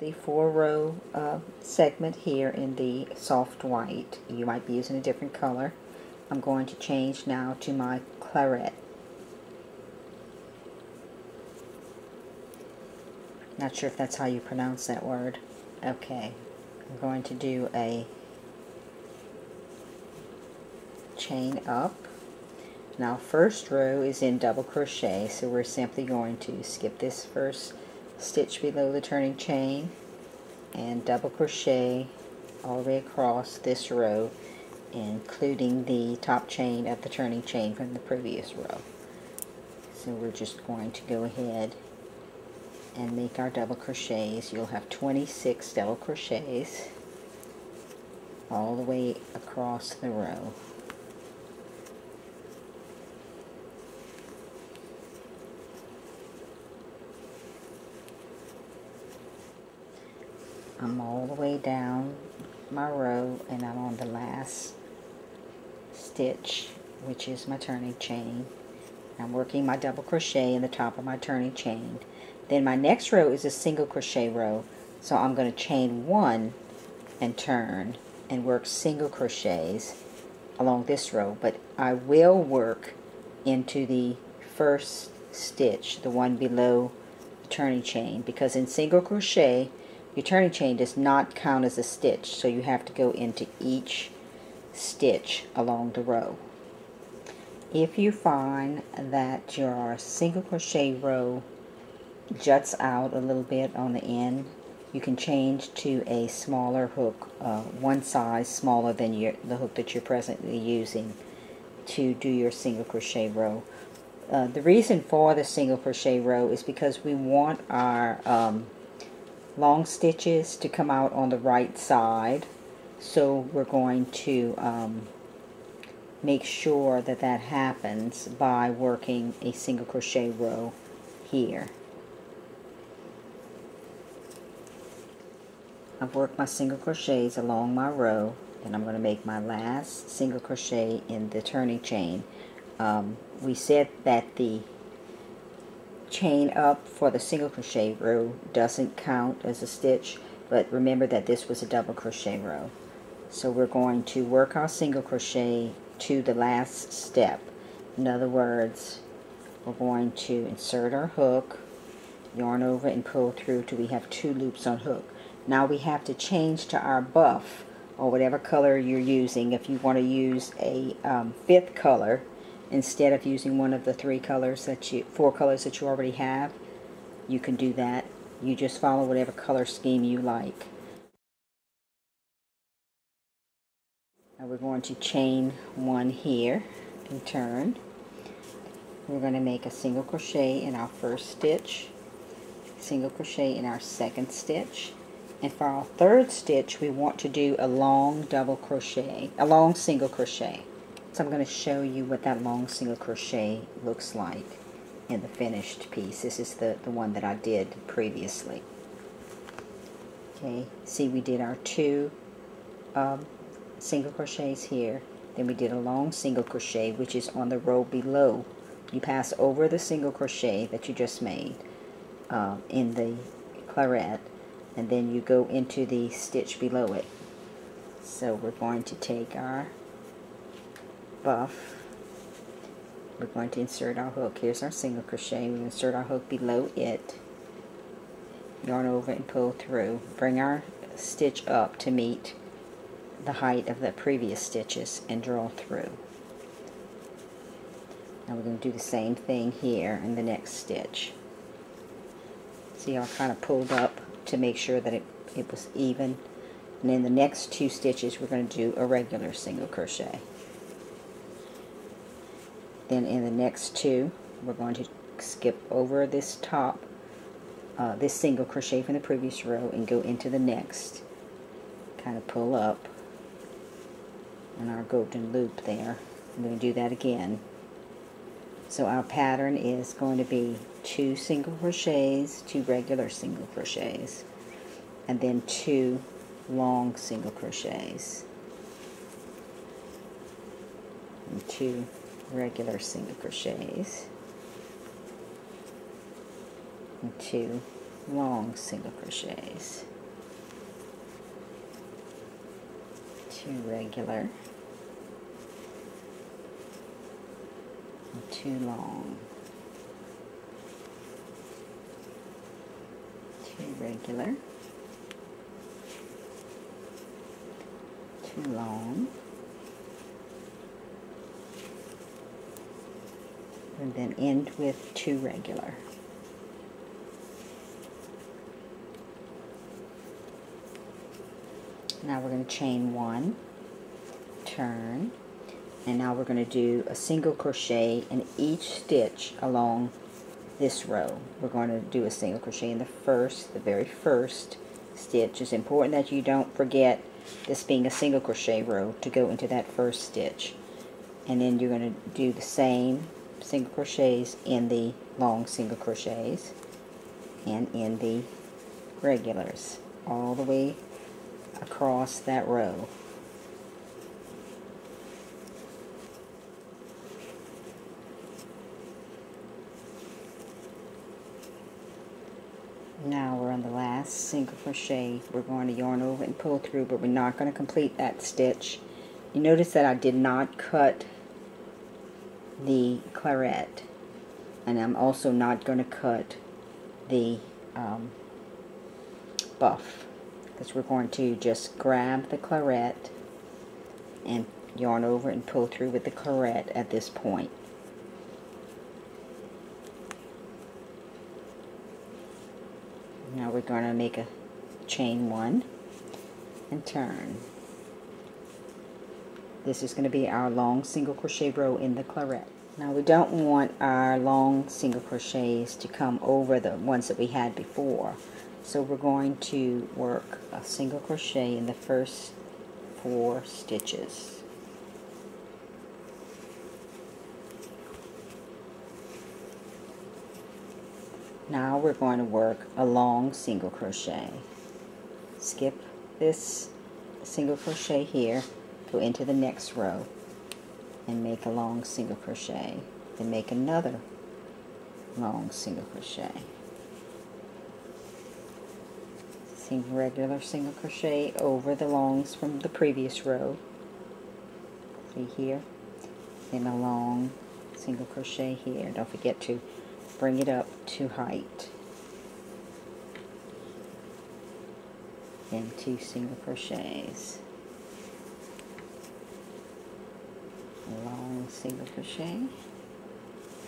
the 4-row segment here in the soft white. You might be using a different color. I'm going to change now to my claret. Not sure if that's how you pronounce that word. Okay, I'm going to do a chain up. Now first row is in double crochet, so we're simply going to skip this first stitch below the turning chain and double crochet all the way across this row, including the top chain of the turning chain from the previous row. So we're just going to go ahead and make our double crochets. You'll have 26 double crochets all the way across the row. I'm all the way down my row and I'm on the last stitch, which is my turning chain. I'm working my double crochet in the top of my turning chain. Then my next row is a single crochet row, so I'm going to chain 1 and turn and work single crochets along this row, but I will work into the first stitch, the one below the turning chain, because in single crochet your turning chain does not count as a stitch, so you have to go into each stitch along the row. If you find that your single crochet row juts out a little bit on the end, you can change to a smaller hook, one size smaller than the hook that you're presently using to do your single crochet row. The reason for the single crochet row is because we want our long stitches to come out on the right side, so we're going to make sure that that happens by working a single crochet row here. I've worked my single crochets along my row, and I'm going to make my last single crochet in the turning chain. We said that the chain up for the single crochet row doesn't count as a stitch, but remember that this was a double crochet row. So we're going to work our single crochet to the last step. In other words, we're going to insert our hook, yarn over and pull through till we have 2 loops on hook. Now we have to change to our buff, or whatever color you're using. If you want to use a 5th color instead of using one of the 4 colors that you already have, you can do that. You just follow whatever color scheme you like. Now we're going to chain 1 here and turn. We're going to make a single crochet in our first stitch, single crochet in our second stitch, and for our third stitch we want to do a long double crochet, a long single crochet. So I'm going to show you what that long single crochet looks like in the finished piece. This is the one that I did previously. Okay, see, we did our 2 single crochets here, then we did a long single crochet, which is on the row below. You pass over the single crochet that you just made in the claret, and then you go into the stitch below it. So we're going to take our buff, we're going to insert our hook. Here's our single crochet. We insert our hook below it, yarn over and pull through, bring our stitch up to meet the height of the previous stitches and draw through. Now we're going to do the same thing here in the next stitch. See how I kind of pulled up to make sure that it was even, and in the next 2 stitches we're going to do a regular single crochet. Then in the next 2 we're going to skip over this top, this single crochet from the previous row, and go into the next, kind of pull up in our golden loop there. I'm going to do that again. So our pattern is going to be 2 single crochets, 2 regular single crochets, and then 2 long single crochets, and 2 regular single crochets, and 2 long single crochets. 2 regular, and 2 long, 2 regular, 2 long, and then end with 2 regular. Now we're going to chain 1, turn, and now we're going to do a single crochet in each stitch along this row. We're going to do a single crochet in the very first stitch. It's important that you don't forget this being a single crochet row to go into that first stitch. And then you're going to do the same single crochets in the long single crochets and in the regulars all the way across that row. Now we're on the last single crochet. We're going to yarn over and pull through, but we're not going to complete that stitch. You notice that I did not cut the claret, and I'm also not going to cut the buff, because we're going to just grab the claret and yarn over and pull through with the claret at this point. Now we're going to make a chain 1 and turn. This is going to be our long single crochet row in the claret. Now we don't want our long single crochets to come over the ones that we had before. So we're going to work a single crochet in the first 4 stitches. Now we're going to work a long single crochet. Skip this single crochet here, go into the next row and make a long single crochet. Then make another long single crochet. Regular single crochet over the longs from the previous row. See here? Then a long single crochet here. Don't forget to bring it up to height. Then 2 single crochets. Long single crochet,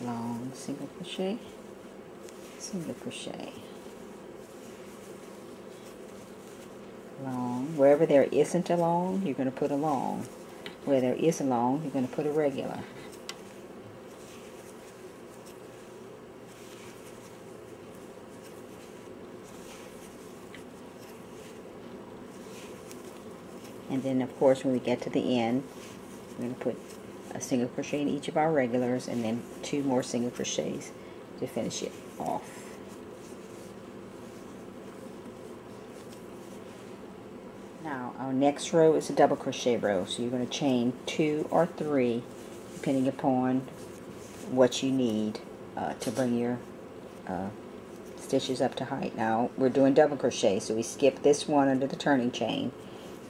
long single crochet, single crochet. Long. Wherever there isn't a long, you're going to put a long. Where there is a long, you're going to put a regular. And then of course when we get to the end, we're going to put a single crochet in each of our regulars and then 2 more single crochets to finish it off. Now our next row is a double crochet row, so you're going to chain 2 or 3 depending upon what you need to bring your stitches up to height. Now we're doing double crochet, so we skip this one under the turning chain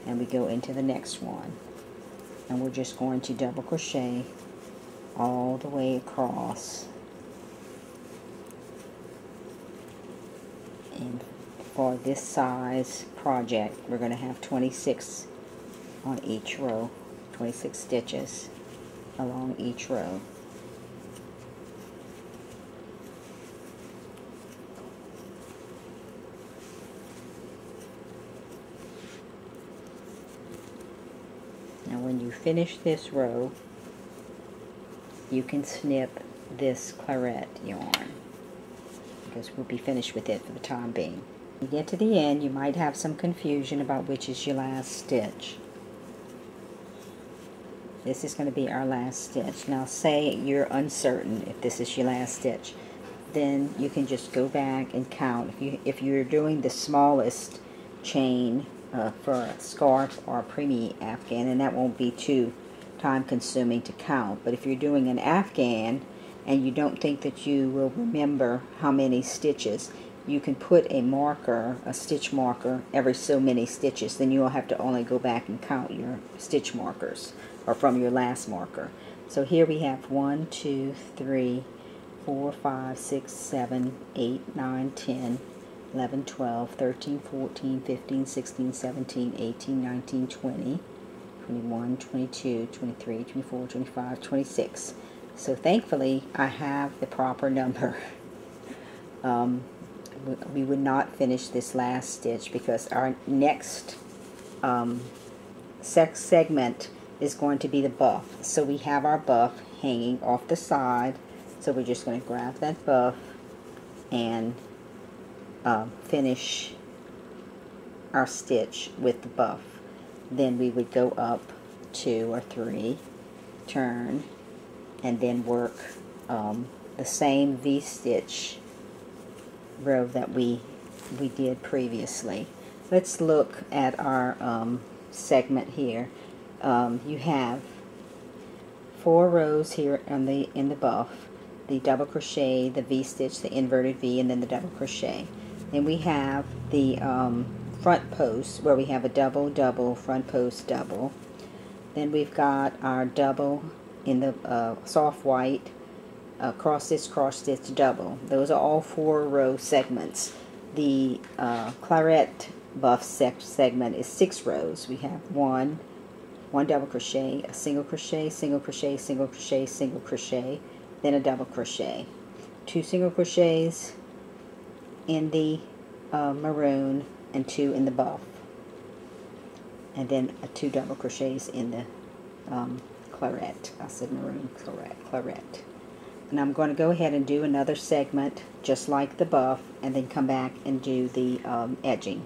and we go into the next one, and we're just going to double crochet all the way across. And for this size project, we're going to have 26 on each row, 26 stitches along each row. Now when you finish this row, you can snip this claret yarn, because we'll be finished with it for the time being. When you get to the end, you might have some confusion about which is your last stitch. This is going to be our last stitch. Now say you're uncertain if this is your last stitch, then you can just go back and count. If you're doing the smallest chain for a scarf or a preemie Afghan, and that won't be too time consuming to count, but if you're doing an Afghan and you don't think that you will remember how many stitches, you can put a marker, a stitch marker, every so many stitches. Then you'll have to only go back and count your stitch markers, or from your last marker. So here we have 1, 2, 3, 4, 5, 6, 7, 8, 9, 10, 11, 12, 13, 14, 15, 16, 17, 18, 19, 20, 21, 22, 23, 24, 25, 26. So thankfully I have the proper number. We would not finish this last stitch because our next segment is going to be the buff. So we have our buff hanging off the side. So we're just going to grab that buff and finish our stitch with the buff. Then we would go up 2 or 3, turn, and then work the same V-stitch row that we did previously. Let's look at our segment here. You have 4 rows here on in the buff, the double crochet, the V-stitch, the inverted V, and then the double crochet. Then we have the front post where we have a double, double, front post, double. Then we've got our double in the soft white, cross stitch, double. Those are all 4 row segments. The claret buff segment is 6 rows. We have 1 double crochet, a single crochet, single crochet, single crochet, single crochet, then a double crochet, 2 single crochets in the maroon and 2 in the buff, and then 2 double crochets in the claret. I said maroon, claret. And I'm going to go ahead and do another segment just like the buff, and then come back and do the edging.